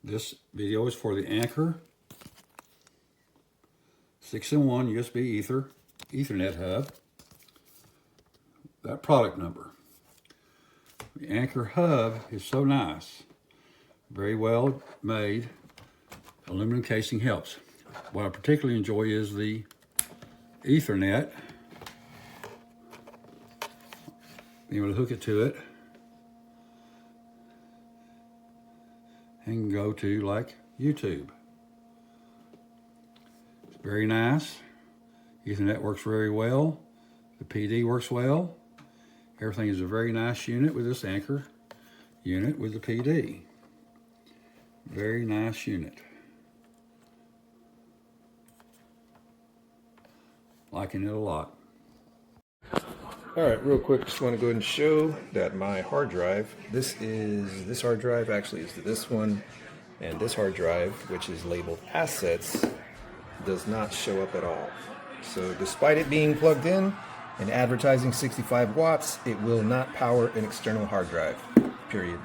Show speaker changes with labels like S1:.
S1: This video is for the Anker 6-in-1 USB Ethernet hub. That product number. The Anker hub is so nice. Very well made. Aluminum casing helps. What I particularly enjoy is the Ethernet. Being able to hook it to it and go to like YouTube. It's very nice. Ethernet works very well. The PD works well. Everything is a very nice unit with this Anker unit with the PD. Very nice unit. Liking it a lot.
S2: Alright, real quick, just want to go ahead and show that my hard drive, this hard drive actually is this one, and this hard drive, which is labeled assets, does not show up at all. So despite it being plugged in and advertising 65 watts, it will not power an external hard drive, period.